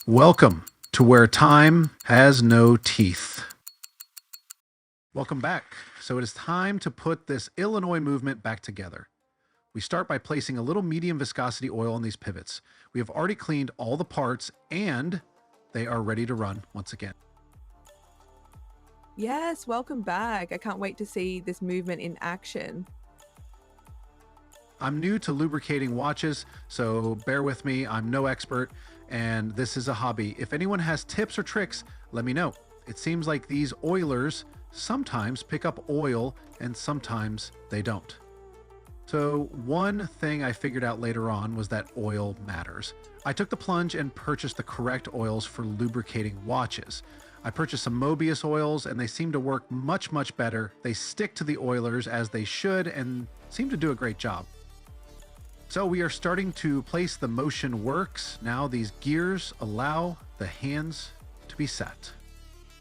Welcome to where time has no teeth. Welcome back. So it is time to put this Illinois movement back together. We start by placing a little medium viscosity oil on these pivots. We have already cleaned all the parts and they are ready to run once again. Yes, welcome back. I can't wait to see this movement in action. I'm new to lubricating watches, so bear with me. I'm no expert, and this is a hobby. If anyone has tips or tricks, let me know. It seems like these oilers sometimes pick up oil and sometimes they don't. So one thing I figured out later on was that oil matters. I took the plunge and purchased the correct oils for lubricating watches. I purchased some Mobius oils and they seem to work much, much better. They stick to the oilers as they should and seem to do a great job. So we are starting to place the motion works. Now these gears allow the hands to be set.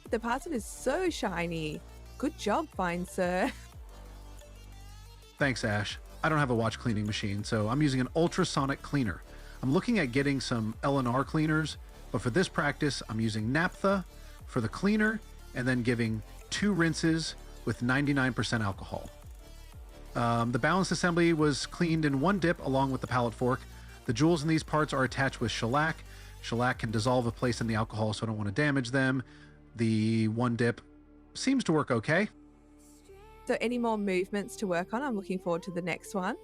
The parcel is so shiny. Good job, fine sir. Thanks, Ash. I don't have a watch cleaning machine, so I'm using an ultrasonic cleaner. I'm looking at getting some L&R cleaners, but for this practice, I'm using naphtha for the cleaner and then giving 2 rinses with 99% alcohol. The balance assembly was cleaned in 1 dip along with the pallet fork. The jewels in these parts are attached with shellac. Shellac can dissolve a place in the alcohol, so I don't want to damage them. The 1 dip seems to work okay. So any more movements to work on? I'm looking forward to the next one.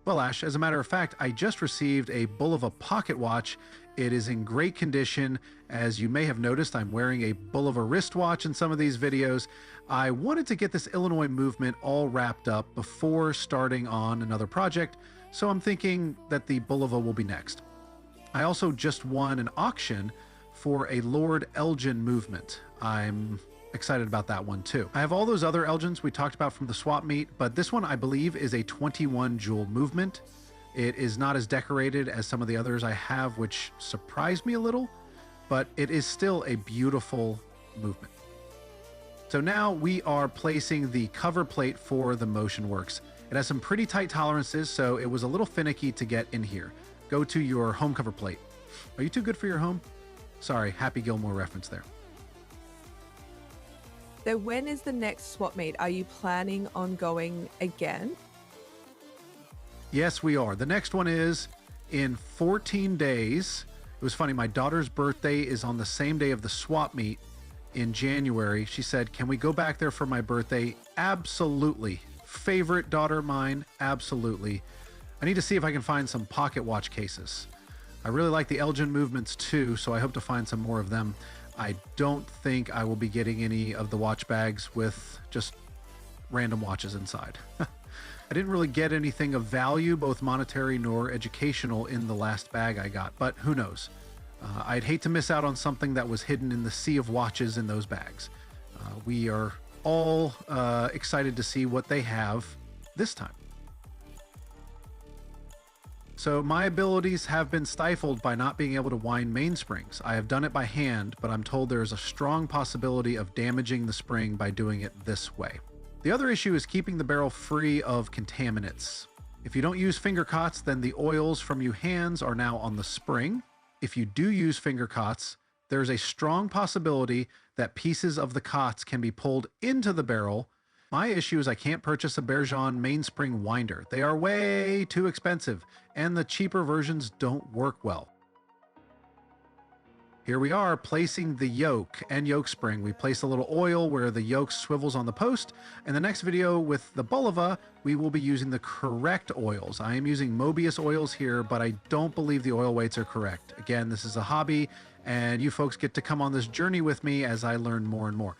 Well, Ash, as a matter of fact, I just received a Bulova pocket watch. It is in great condition. As you may have noticed, I'm wearing a Bulova wristwatch in some of these videos. I wanted to get this Illinois movement all wrapped up before starting on another project, so I'm thinking that the Bulova will be next. I also just won an auction for a Lord Elgin movement. I'm excited about that one too. I have all those other Elgins we talked about from the swap meet, but this one I believe is a 21 jewel movement. It is not as decorated as some of the others I have, which surprised me a little, but it is still a beautiful movement. So now we are placing the cover plate for the Motion Works. It has some pretty tight tolerances, so it was a little finicky to get in here. Go to your home cover plate. Are you too good for your home? Sorry, Happy Gilmore reference there. So when is the next swap meet? Are you planning on going again? Yes, we are. The next one is in 14 days. It was funny. My daughter's birthday is on the same day of the swap meet in January. She said, can we go back there for my birthday? Absolutely. Favorite daughter of mine? Absolutely. I need to see if I can find some pocket watch cases. I really like the Elgin movements too, so I hope to find some more of them. I don't think I will be getting any of the watch bags with just random watches inside. I didn't really get anything of value, both monetary nor educational, in the last bag I got, but who knows? I'd hate to miss out on something that was hidden in the sea of watches in those bags. We are all excited to see what they have this time. So my abilities have been stifled by not being able to wind mainsprings. I have done it by hand, but I'm told there is a strong possibility of damaging the spring by doing it this way. The other issue is keeping the barrel free of contaminants. If you don't use finger cots, then the oils from your hands are now on the spring. If you do use finger cots, there's a strong possibility that pieces of the cots can be pulled into the barrel. My issue is I can't purchase a Bergeon mainspring winder. They are way too expensive, and the cheaper versions don't work well. Here we are placing the yoke and yoke spring. We place a little oil where the yoke swivels on the post. In the next video with the Bulova, we will be using the correct oils. I am using Mobius oils here, but I don't believe the oil weights are correct. Again, this is a hobby, and you folks get to come on this journey with me as I learn more and more.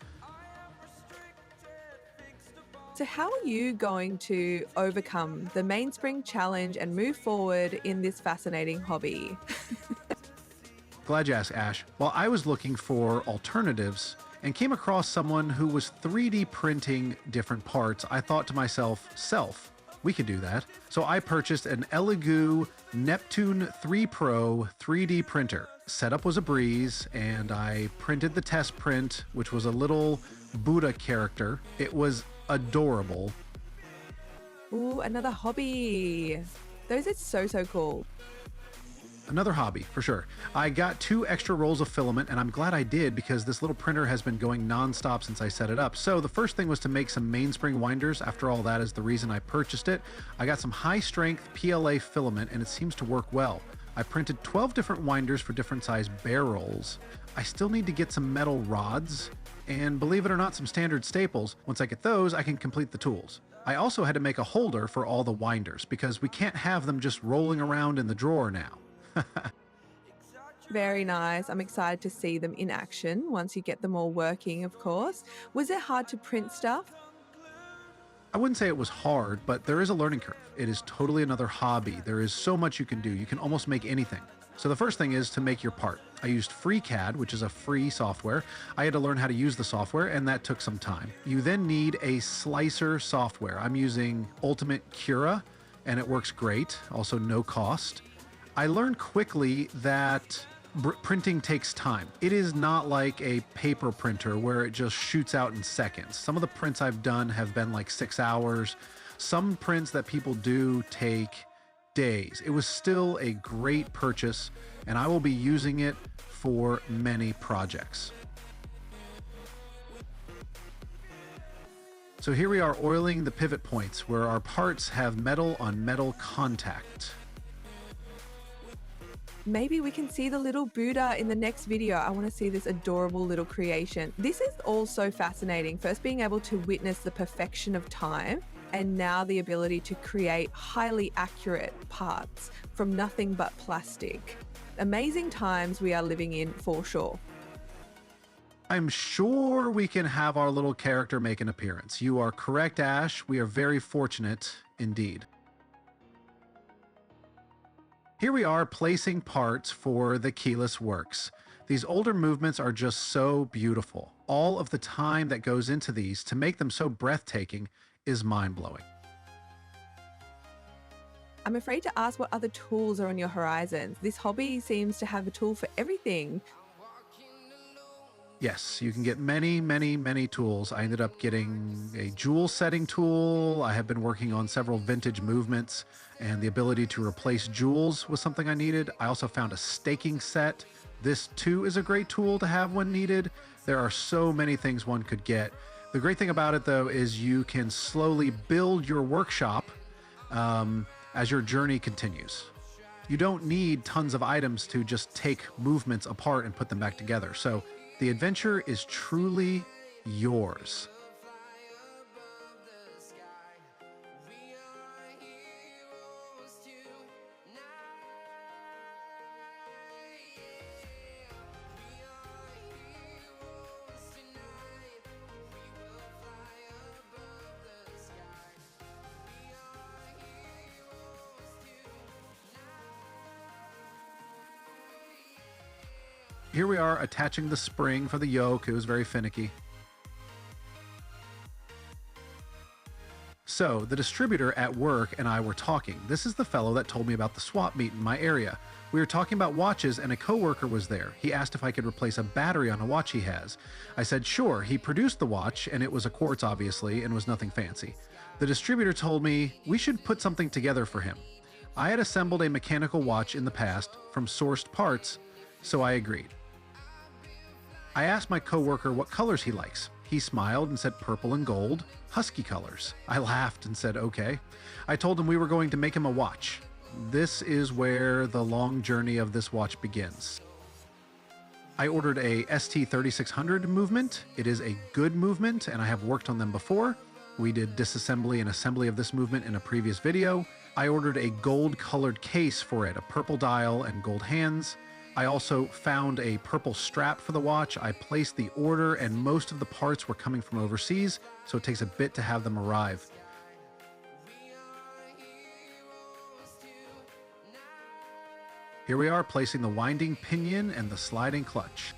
So how are you going to overcome the mainspring challenge and move forward in this fascinating hobby? Glad you asked, Ash. Well, I was looking for alternatives and came across someone who was 3D printing different parts. I thought to myself, we could do that. So I purchased an Elegoo Neptune 3 Pro 3D printer. Setup was a breeze, and I printed the test print, which was a little Buddha character. It was adorable. Ooh, another hobby. Those are so cool. Another hobby, for sure. I got 2 extra rolls of filament, and I'm glad I did because this little printer has been going non-stop since I set it up. So the first thing was to make some mainspring winders. After all, that is the reason I purchased it. I got some high-strength PLA filament, and it seems to work well. I printed 12 different winders for different size barrels. I still need to get some metal rods, and believe it or not, some standard staples. Once I get those, I can complete the tools. I also had to make a holder for all the winders because we can't have them just rolling around in the drawer now. Very nice. I'm excited to see them in action once you get them all working, of course. Was it hard to print stuff? I wouldn't say it was hard, but there is a learning curve. It is totally another hobby. There is so much you can do. You can almost make anything. So the first thing is to make your part. I used FreeCAD, which is a free software. I had to learn how to use the software, and that took some time. You then need a slicer software. I'm using Ultimate Cura, and it works great. Also no cost. I learned quickly that printing takes time. It is not like a paper printer where it just shoots out in seconds. Some of the prints I've done have been like 6 hours. Some prints that people do take days. It was still a great purchase, and I will be using it for many projects. So here we are oiling the pivot points where our parts have metal on metal contact. Maybe we can see the little Buddha in the next video. I want to see this adorable little creation. This is all so fascinating. First, being able to witness the perfection of time, and now the ability to create highly accurate parts from nothing but plastic. Amazing times we are living in for sure. I'm sure we can have our little character make an appearance. You are correct, Ash. We are very fortunate indeed. Here we are placing parts for the keyless works. These older movements are just so beautiful. All of the time that goes into these to make them so breathtaking is mind-blowing. I'm afraid to ask what other tools are on your horizons. This hobby seems to have a tool for everything. Yes, you can get many, many, many tools. I ended up getting a jewel setting tool. I have been working on several vintage movements, and the ability to replace jewels was something I needed. I also found a staking set. This too is a great tool to have when needed. There are so many things one could get. The great thing about it though is you can slowly build your workshop as your journey continues. You don't need tons of items to just take movements apart and put them back together. So the adventure is truly yours. Here we are attaching the spring for the yoke. It was very finicky. So the distributor at work and I were talking. This is the fellow that told me about the swap meet in my area. We were talking about watches and a coworker was there. He asked if I could replace a battery on a watch he has. I said sure. He produced the watch and it was a quartz obviously and was nothing fancy. The distributor told me we should put something together for him. I had assembled a mechanical watch in the past from sourced parts, so I agreed. I asked my coworker what colors he likes. He smiled and said purple and gold, husky colors. I laughed and said okay. I told him we were going to make him a watch. This is where the long journey of this watch begins. I ordered a ST3600 movement. It is a good movement and I have worked on them before. We did disassembly and assembly of this movement in a previous video. I ordered a gold colored case for it, a purple dial and gold hands. I also found a purple strap for the watch. I placed the order and most of the parts were coming from overseas, so it takes a bit to have them arrive. Here we are placing the winding pinion and the sliding clutch.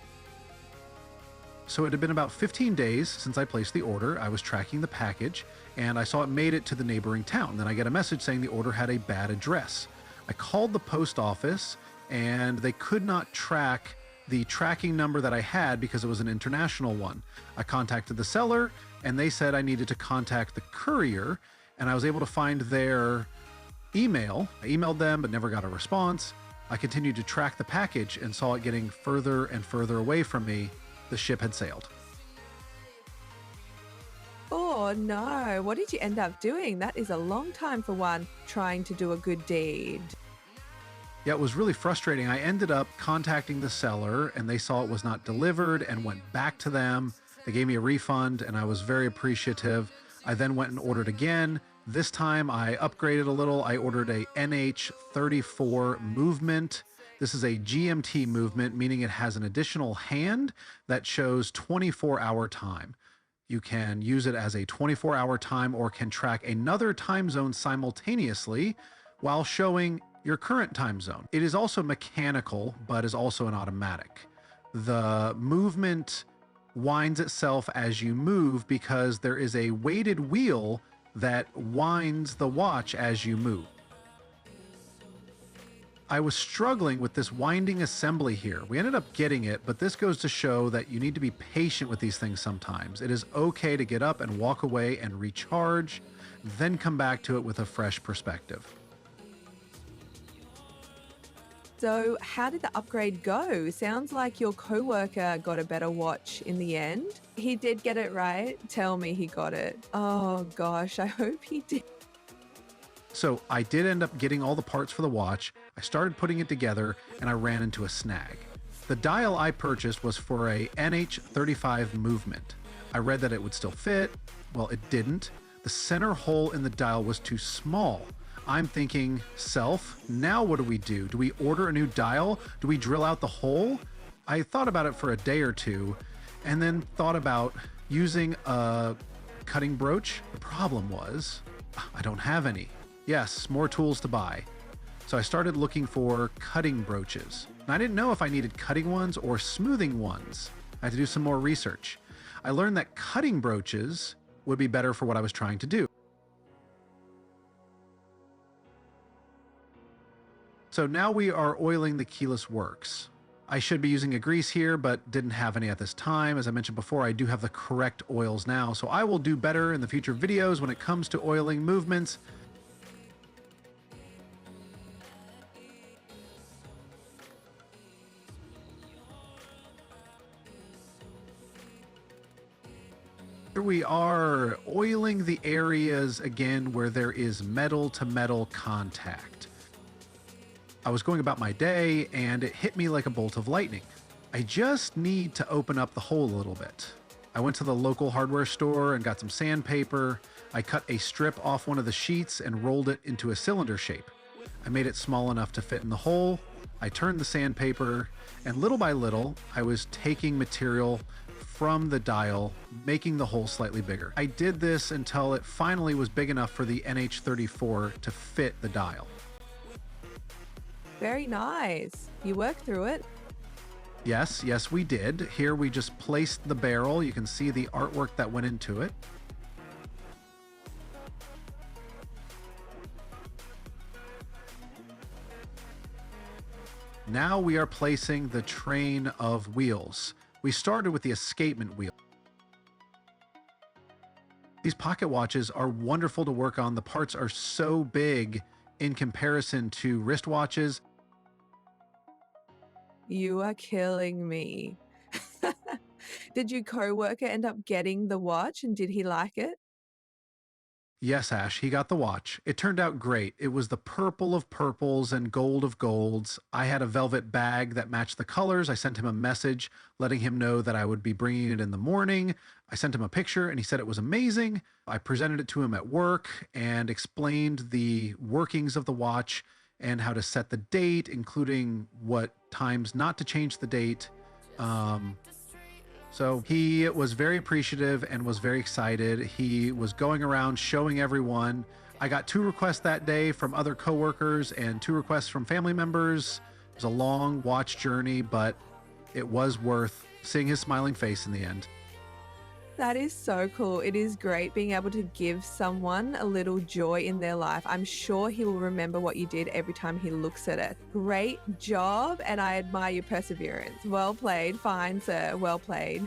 So it had been about 15 days since I placed the order. I was tracking the package and I saw it made it to the neighboring town. Then I get a message saying the order had a bad address. I called the post office and they could not track the tracking number that I had because it was an international one. I contacted the seller and they said I needed to contact the courier, and I was able to find their email. I emailed them but never got a response. I continued to track the package and saw it getting further and further away from me. The ship had sailed. Oh no, what did you end up doing? That is a long time for one trying to do a good deed. Yeah, it was really frustrating. I ended up contacting the seller and they saw it was not delivered and went back to them. They gave me a refund and I was very appreciative. I then went and ordered again. This time I upgraded a little. I ordered a NH34 movement. This is a GMT movement, meaning it has an additional hand that shows 24-hour time. You can use it as a 24-hour time or can track another time zone simultaneously while showing your current time zone. It is also mechanical, but is also an automatic. The movement winds itself as you move because there is a weighted wheel that winds the watch as you move. I was struggling with this winding assembly here. We ended up getting it, but this goes to show that you need to be patient with these things sometimes. It is okay to get up and walk away and recharge, then come back to it with a fresh perspective. So, how did the upgrade go? Sounds like your coworker got a better watch in the end. He did get it right. Tell me he got it. Oh gosh, I hope he did. So I did end up getting all the parts for the watch. I started putting it together and I ran into a snag. The dial I purchased was for a NH35 movement. I read that it would still fit. Well, it didn't. The center hole in the dial was too small. I'm thinking, self, now what do? Do we order a new dial? Do we drill out the hole? I thought about it for a day or two and then thought about using a cutting broach. The problem was I don't have any. Yes, more tools to buy. So I started looking for cutting broaches. And I didn't know if I needed cutting ones or smoothing ones. I had to do some more research. I learned that cutting broaches would be better for what I was trying to do. So now we are oiling the keyless works. I should be using a grease here, but didn't have any at this time. As I mentioned before, I do have the correct oils now, so I will do better in the future videos when it comes to oiling movements. Here we are oiling the areas again where there is metal to metal contact. I was going about my day and it hit me like a bolt of lightning. I just need to open up the hole a little bit. I went to the local hardware store and got some sandpaper. I cut a strip off one of the sheets and rolled it into a cylinder shape. I made it small enough to fit in the hole. I turned the sandpaper and little by little, I was taking material from the dial, making the hole slightly bigger. I did this until it finally was big enough for the NH34 to fit the dial. Very nice. You worked through it. Yes, we did. Here we just placed the barrel. You can see the artwork that went into it. Now we are placing the train of wheels. We started with the escapement wheel. These pocket watches are wonderful to work on. The parts are so big in comparison to wristwatches. You are killing me. Did your coworker end up getting the watch and did he like it? Yes, Ash, he got the watch. It turned out great. It was the purple of purples and gold of golds. I had a velvet bag that matched the colors. I sent him a message letting him know that I would be bringing it in the morning. I sent him a picture and he said it was amazing. I presented it to him at work and explained the workings of the watch and how to set the date, including what times not to change the date. So he was very appreciative and was very excited. He was going around showing everyone. I got 2 requests that day from other coworkers and 2 requests from family members. It was a long watch journey, but it was worth seeing his smiling face in the end. That is so cool. It is great being able to give someone a little joy in their life. I'm sure he will remember what you did every time he looks at it. Great job, and I admire your perseverance. Well played. Fine, sir. Well played.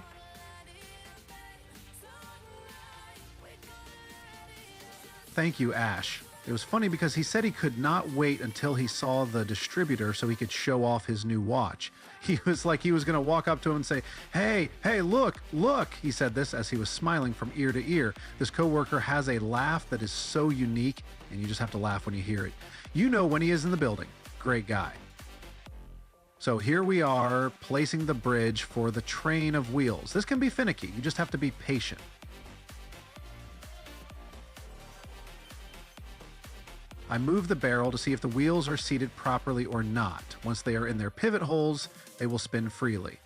Thank you, Ash. It was funny because he said he could not wait until he saw the distributor so he could show off his new watch. He was like he was going to walk up to him and say, hey, look, look. He said this as he was smiling from ear to ear. This coworker has a laugh that is so unique, and you just have to laugh when you hear it. You know when he is in the building. Great guy. So here we are placing the bridge for the train of wheels. This can be finicky. You just have to be patient. I move the barrel to see if the wheels are seated properly or not. Once they are in their pivot holes, they will spin freely.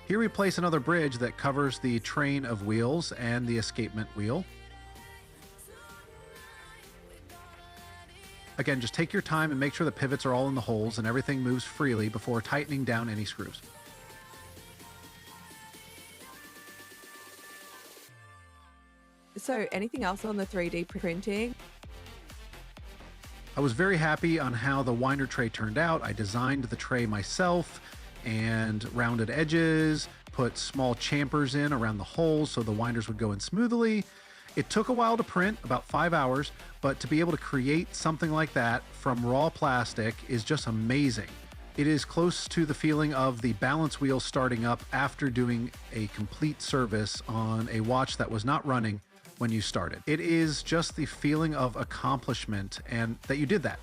Here we place another bridge that covers the train of wheels and the escapement wheel. Again, just take your time and make sure the pivots are all in the holes and everything moves freely before tightening down any screws. So anything else on the 3D printing? I was very happy on how the winder tray turned out. I designed the tray myself and rounded edges, put small champers in around the holes so the winders would go in smoothly. It took a while to print, about 5 hours, but to be able to create something like that from raw plastic is just amazing. It is close to the feeling of the balance wheel starting up after doing a complete service on a watch that was not running when you started. It is just the feeling of accomplishment and that you did that.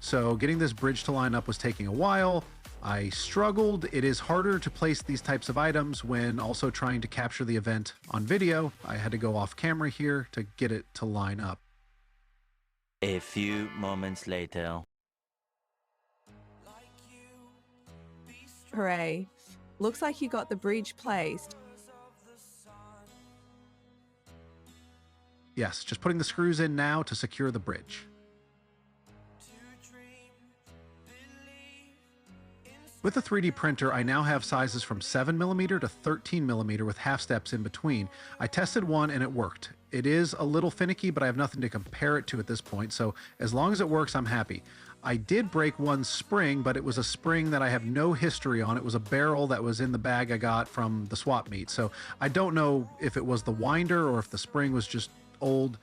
So getting this bridge to line up was taking a while. I struggled. It is harder to place these types of items when also trying to capture the event on video. I had to go off camera here to get it to line up. A few moments later. Hooray. Looks like you got the bridge placed. Yes, just putting the screws in now to secure the bridge. With the 3D printer, I now have sizes from 7mm to 13mm with half steps in between. I tested one and it worked. It is a little finicky, but I have nothing to compare it to at this point, so as long as it works, I'm happy. I did break one spring, but it was a spring that I have no history on. It was a barrel that was in the bag I got from the swap meet, so I don't know if it was the winder or if the spring was just old.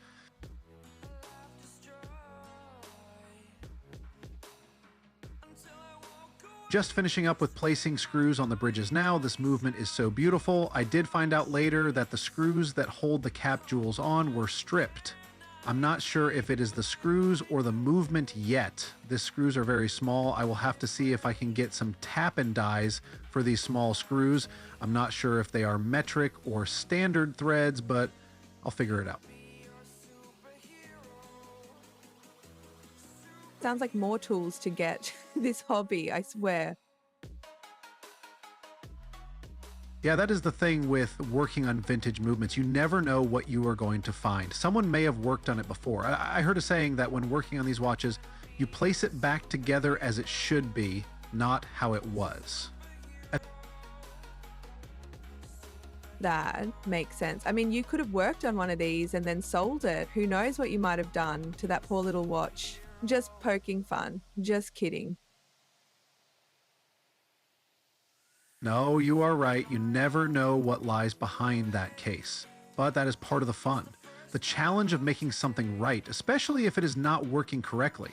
Just finishing up with placing screws on the bridges now. This movement is so beautiful. I did find out later that the screws that hold the cap jewels on were stripped. I'm not sure if it is the screws or the movement yet. These screws are very small. I will have to see if I can get some tap-in dies for these small screws. I'm not sure if they are metric or standard threads, but I'll figure it out. Sounds like more tools to get this hobby, I swear. Yeah, that is the thing with working on vintage movements. You never know what you are going to find. Someone may have worked on it before. I heard a saying that when working on these watches, you place it back together as it should be, not how it was. That makes sense. I mean, you could have worked on one of these and then sold it. Who knows what you might have done to that poor little watch. Just poking fun. Just kidding. No, you are right. You never know what lies behind that case. But that is part of the fun. The challenge of making something right, especially if it is not working correctly.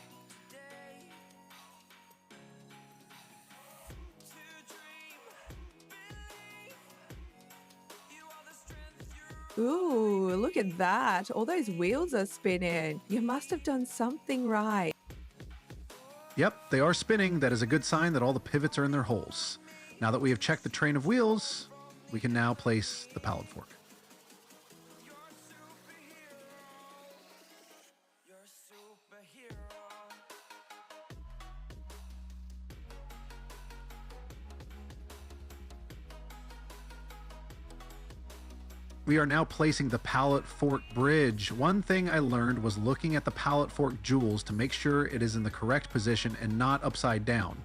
Ooh, look at that. All those wheels are spinning. You must have done something right. Yep, they are spinning. That is a good sign that all the pivots are in their holes. Now that we have checked the train of wheels, we can now place the pallet fork. We are now placing the pallet fork bridge. One thing I learned was looking at the pallet fork jewels to make sure it is in the correct position and not upside down.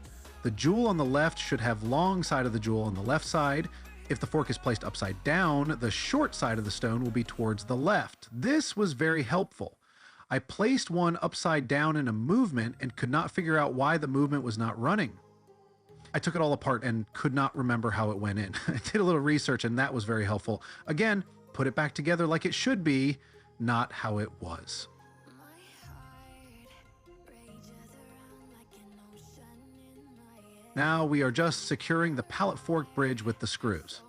The jewel on the left should have long side of the jewel on the left side. If the fork is placed upside down, the short side of the stone will be towards the left. This was very helpful. I placed one upside down in a movement and could not figure out why the movement was not running. I took it all apart and could not remember how it went in. I did a little research and that was very helpful. Again, put it back together like it should be, not how it was. Now we are just securing the pallet fork bridge with the screws.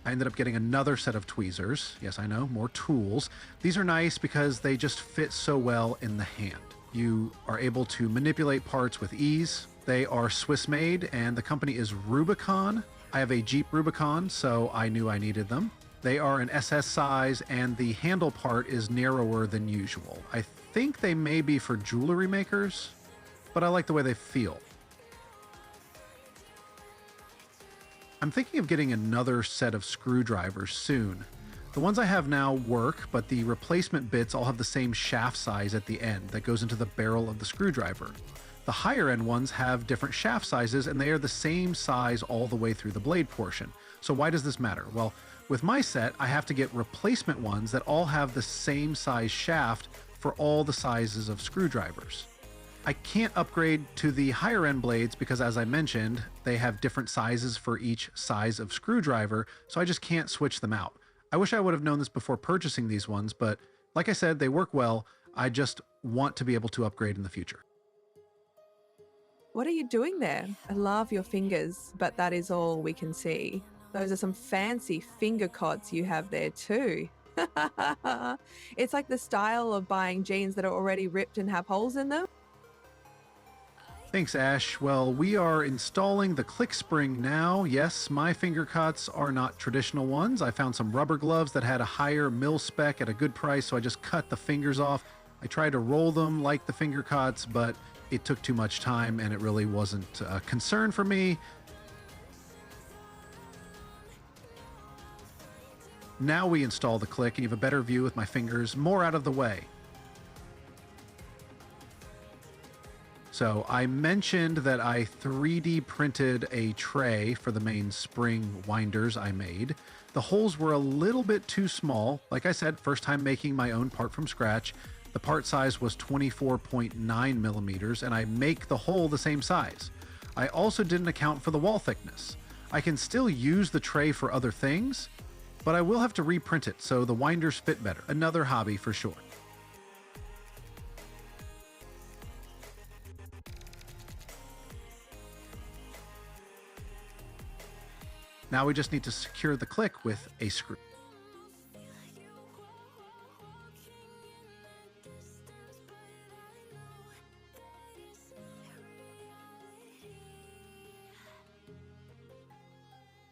I ended up getting another set of tweezers. Yes, I know, more tools. These are nice because they just fit so well in the hand. You are able to manipulate parts with ease. They are Swiss made and the company is Rubicon. I have a Jeep Rubicon, so I knew I needed them. They are an SS size and the handle part is narrower than usual. I think they may be for jewelry makers, but I like the way they feel. I'm thinking of getting another set of screwdrivers soon. The ones I have now work, but the replacement bits all have the same shaft size at the end that goes into the barrel of the screwdriver. The higher end ones have different shaft sizes and they are the same size all the way through the blade portion. So why does this matter? Well, with my set, I have to get replacement ones that all have the same size shaft for all the sizes of screwdrivers. I can't upgrade to the higher end blades because, as I mentioned, they have different sizes for each size of screwdriver, so I just can't switch them out. I wish I would have known this before purchasing these ones, but like I said, they work well. I just want to be able to upgrade in the future. What are you doing there? I love your fingers, but that is all we can see. Those are some fancy finger cots you have there too. It's like the style of buying jeans that are already ripped and have holes in them. Thanks, Ash. Well, we are installing the click spring now. Yes, my finger cuts are not traditional ones. I found some rubber gloves that had a higher mil spec at a good price, so I just cut the fingers off. I tried to roll them like the finger cuts, but it took too much time and it really wasn't a concern for me. Now we install the click and you have a better view with my fingers more out of the way. So I mentioned that I 3D printed a tray for the main spring winders I made. The holes were a little bit too small. Like I said, first time making my own part from scratch. The part size was 24.9 millimeters and I make the hole the same size. I also didn't account for the wall thickness. I can still use the tray for other things, but I will have to reprint it so the winders fit better. Another hobby for sure. Now we just need to secure the click with a screw.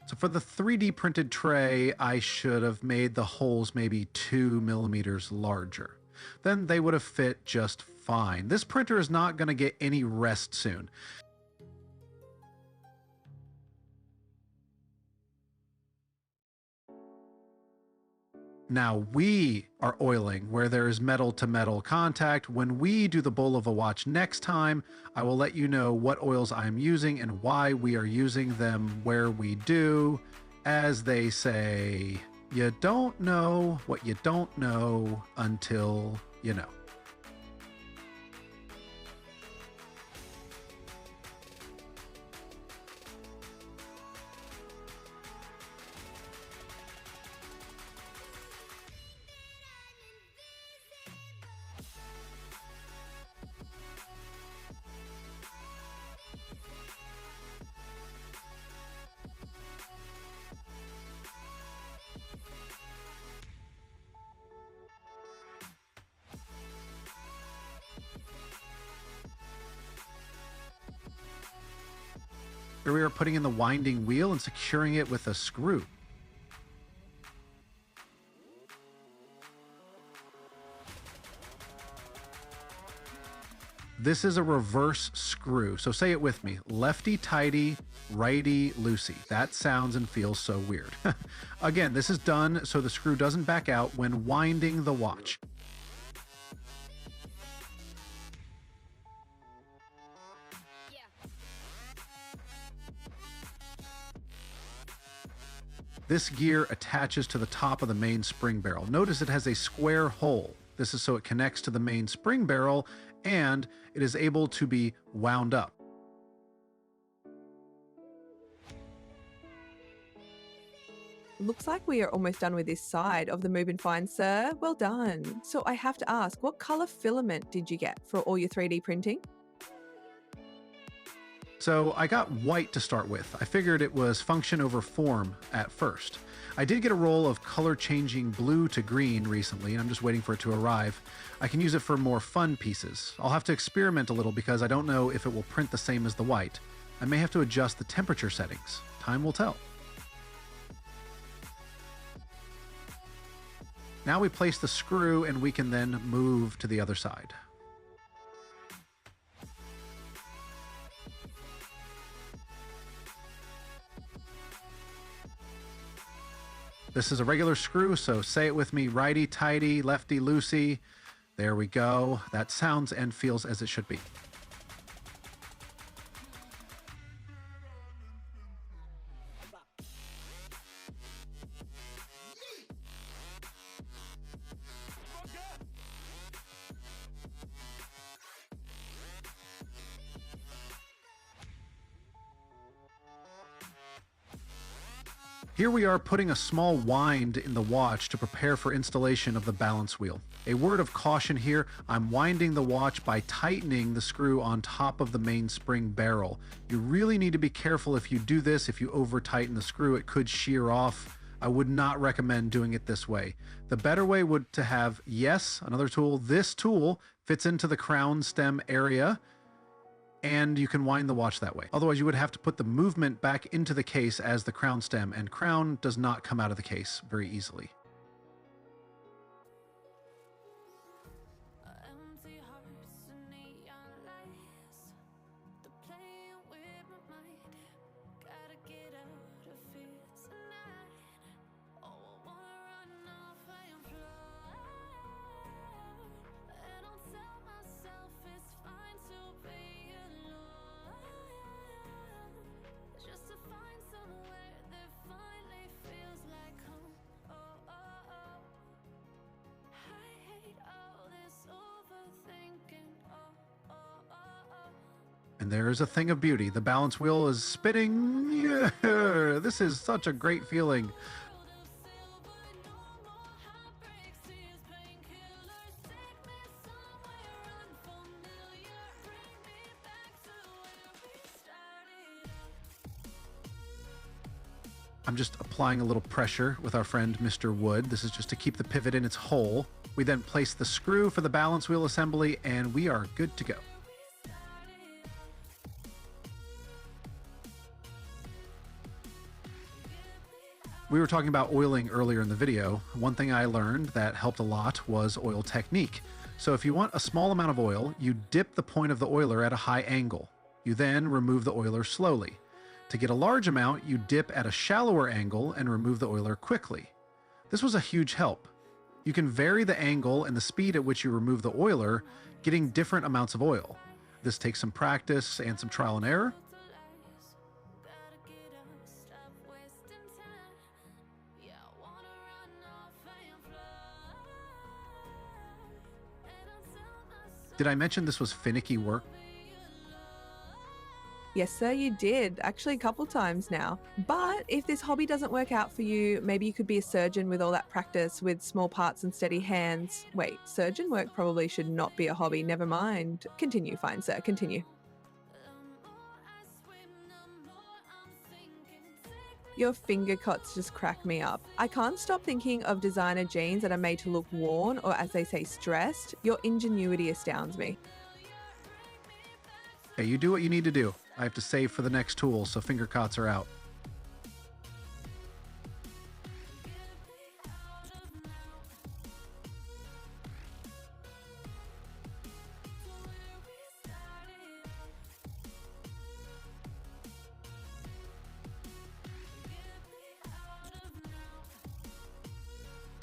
So for the 3D printed tray, I should have made the holes maybe 2 millimeters larger. Then they would have fit just fine. This printer is not going to get any rest soon. Now we are oiling where there is metal to metal contact. When we do the Bulova watch next time, I will let you know what oils I'm using and why we are using them where we do. As they say, you don't know what you don't know until you know. Here we are putting in the winding wheel and securing it with a screw. This is a reverse screw. So say it with me. Lefty tighty, righty loosey. That sounds and feels so weird. Again, this is done so the screw doesn't back out when winding the watch. This gear attaches to the top of the main spring barrel. Notice it has a square hole. This is so it connects to the main spring barrel and it is able to be wound up. Looks like we are almost done with this side of the Move and Find, sir. Well done. So I have to ask, what color filament did you get for all your 3D printing? So I got white to start with. I figured it was function over form at first. I did get a roll of color changing blue to green recently, and I'm just waiting for it to arrive. I can use it for more fun pieces. I'll have to experiment a little because I don't know if it will print the same as the white. I may have to adjust the temperature settings. Time will tell. Now we place the screw and we can then move to the other side. This is a regular screw, so say it with me, righty tighty, lefty loosey. There we go. That sounds and feels as it should be. Here we are putting a small wind in the watch to prepare for installation of the balance wheel. A word of caution here, I'm winding the watch by tightening the screw on top of the main spring barrel. You really need to be careful if you do this. If you over tighten the screw, it could shear off. I would not recommend doing it this way. The better way would to have, yes, another tool. This tool fits into the crown stem area, and you can wind the watch that way. Otherwise, you would have to put the movement back into the case as the crown stem, and crown does not come out of the case very easily. And there's a thing of beauty. The balance wheel is spinning. Yeah, this is such a great feeling. I'm just applying a little pressure with our friend Mr. Wood. This is just to keep the pivot in its hole. We then place the screw for the balance wheel assembly, and we are good to go. We were talking about oiling earlier in the video. One thing I learned that helped a lot was oil technique. So if you want a small amount of oil, you dip the point of the oiler at a high angle. You then remove the oiler slowly. To get a large amount, you dip at a shallower angle and remove the oiler quickly. This was a huge help. You can vary the angle and the speed at which you remove the oiler, getting different amounts of oil. This takes some practice and some trial and error. Did I mention this was finicky work? Yes, sir, you did. Actually, a couple times now. But if this hobby doesn't work out for you, maybe you could be a surgeon with all that practice with small parts and steady hands. Wait, surgeon work probably should not be a hobby. Never mind. Continue, fine, sir. Continue. Your finger cuts just crack me up. I can't stop thinking of designer jeans that are made to look worn or, as they say, stressed. Your ingenuity astounds me. Hey, you do what you need to do. I have to save for the next tool, so finger cots are out.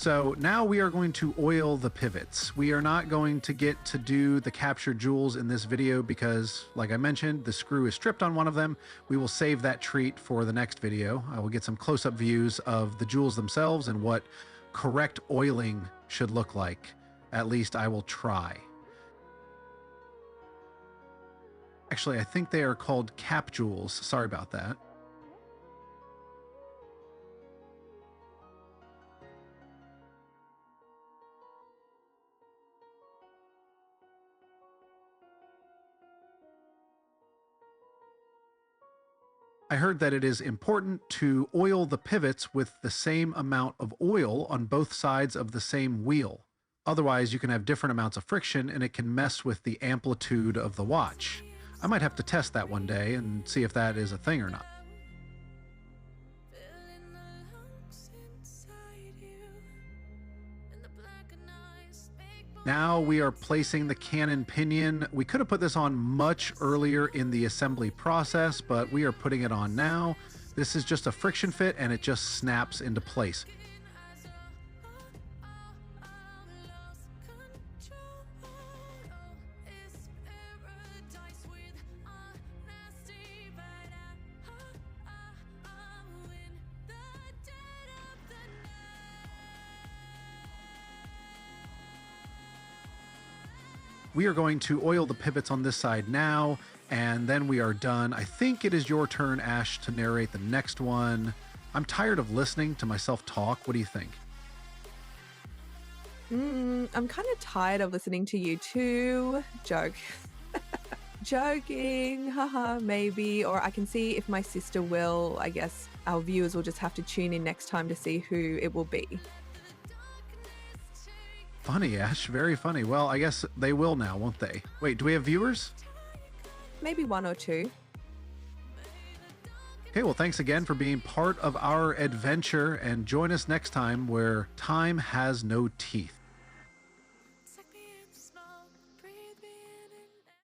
So now we are going to oil the pivots. We are not going to get to do the captured jewels in this video because, like I mentioned, the screw is stripped on one of them. We will save that treat for the next video. I will get some close-up views of the jewels themselves and what correct oiling should look like. At least I will try. Actually, I think they are called cap jewels. Sorry about that. I heard that it is important to oil the pivots with the same amount of oil on both sides of the same wheel. Otherwise, you can have different amounts of friction and it can mess with the amplitude of the watch. I might have to test that one day and see if that is a thing or not. Now we are placing the cannon pinion. We could have put this on much earlier in the assembly process, but we are putting it on now. This is just a friction fit and it just snaps into place. We are going to oil the pivots on this side now, and then we are done. I think it is your turn, Ash, to narrate the next one. I'm tired of listening to myself talk. What do you think? I'm kind of tired of listening to you too. Joke. Joking, haha, maybe. Or I can see if my sister will. I guess our viewers will just have to tune in next time to see who it will be. Funny, Ash. Very funny. Well, I guess they will now, won't they? Wait, do we have viewers? Maybe one or two. Okay, well, thanks again for being part of our adventure, and join us next time where time has no teeth.